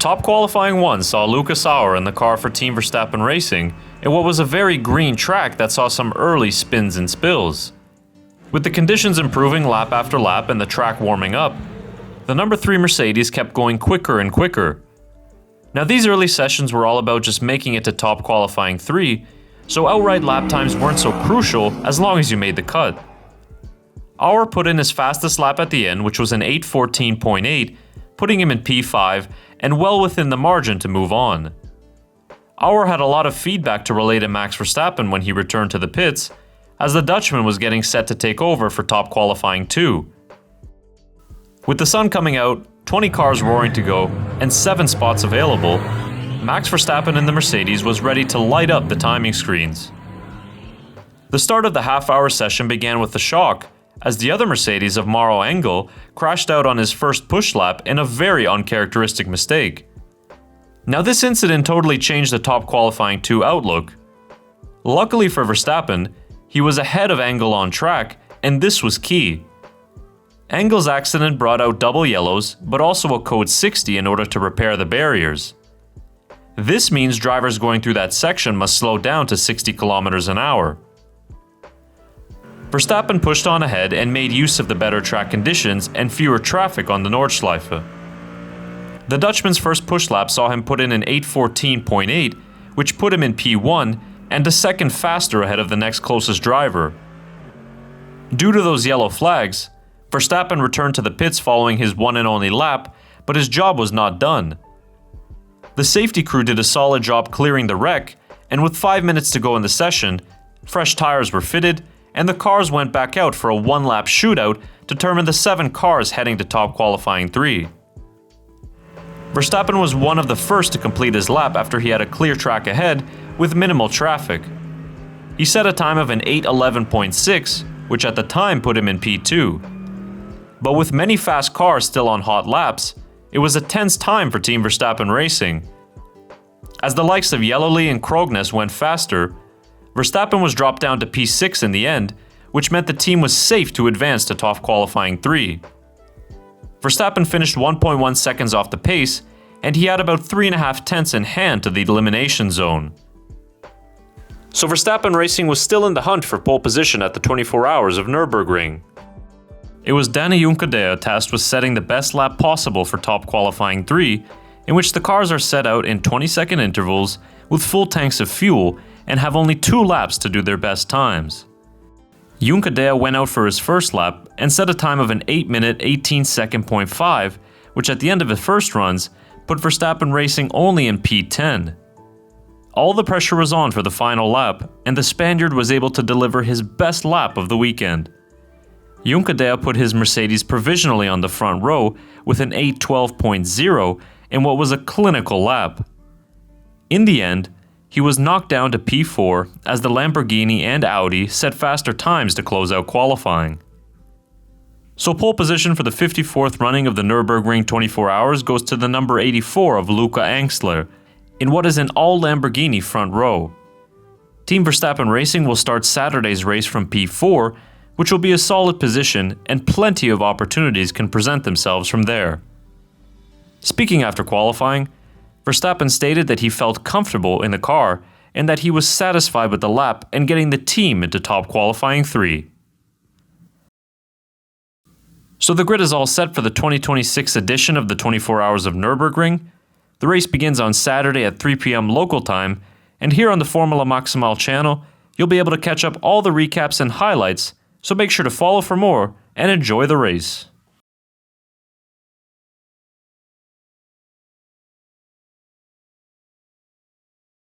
Top qualifying 1 saw Luca Sauer in the car for Team Verstappen Racing in what was a very green track that saw some early spins and spills. With the conditions improving lap after lap and the track warming up, the number 3 Mercedes kept going quicker and quicker. Now these early sessions were all about just making it to top qualifying 3, so outright lap times weren't so crucial as long as you made the cut. Auer put in his fastest lap at the end, which was an 8:14.8, putting him in P5 and well within the margin to move on. Auer had a lot of feedback to relay to Max Verstappen when he returned to the pits, as the Dutchman was getting set to take over for top qualifying 2. With the sun coming out, 20 cars roaring to go, and 7 spots available, Max Verstappen in the Mercedes was ready to light up the timing screens. The start of the half-hour session began with a shock, as the other Mercedes of Mauro Engel crashed out on his first push lap in a very uncharacteristic mistake. Now this incident totally changed the top qualifying 2 outlook. Luckily for Verstappen, he was ahead of Engel on track, and this was key. Engel's accident brought out double yellows, but also a code 60 in order to repair the barriers. This means drivers going through that section must slow down to 60 km an hour. Verstappen pushed on ahead and made use of the better track conditions and fewer traffic on the Nordschleife. The Dutchman's first push lap saw him put in an 8:14.8, which put him in P1 and a second faster ahead of the next closest driver. Due to those yellow flags, Verstappen returned to the pits following his one and only lap, but his job was not done. The safety crew did a solid job clearing the wreck, and with 5 minutes to go in the session, fresh tires were fitted, and the cars went back out for a one-lap shootout to determine the 7 cars heading to top qualifying 3. Verstappen was one of the first to complete his lap after he had a clear track ahead with minimal traffic. He set a time of an 8:11.6, which at the time put him in P2. But with many fast cars still on hot laps, it was a tense time for Team Verstappen Racing. As the likes of Yellowly and Krognes went faster, Verstappen was dropped down to P6 in the end, which meant the team was safe to advance to top qualifying 3. Verstappen finished 1.1 seconds off the pace, and he had about 3.5 tenths in hand to the elimination zone. So Verstappen Racing was still in the hunt for pole position at the 24 hours of Nürburgring. It was Danny Juncadella tasked with setting the best lap possible for top qualifying 3, in which the cars are set out in 20-second intervals with full tanks of fuel and have only 2 laps to do their best times. Juncadella went out for his first lap and set a time of an 8-minute 18.5, which at the end of his first runs put Verstappen Racing only in P10. All the pressure was on for the final lap, and the Spaniard was able to deliver his best lap of the weekend. Juncadella put his Mercedes provisionally on the front row with an 8:12.0 in what was a clinical lap. In the end, he was knocked down to P4 as the Lamborghini and Audi set faster times to close out qualifying. So pole position for the 54th running of the Nürburgring 24 hours goes to the number 84 of Luca Angstler, in what is an all-Lamborghini front row. Team Verstappen Racing will start Saturday's race from P4, which will be a solid position and plenty of opportunities can present themselves from there. Speaking after qualifying, Verstappen stated that he felt comfortable in the car and that he was satisfied with the lap and getting the team into top qualifying 3. So the grid is all set for the 2026 edition of the 24 Hours of Nürburgring. The race begins on Saturday at 3 p.m. local time, and here on the Formula Maximal channel, you'll be able to catch up all the recaps and highlights, so make sure to follow for more and enjoy the race.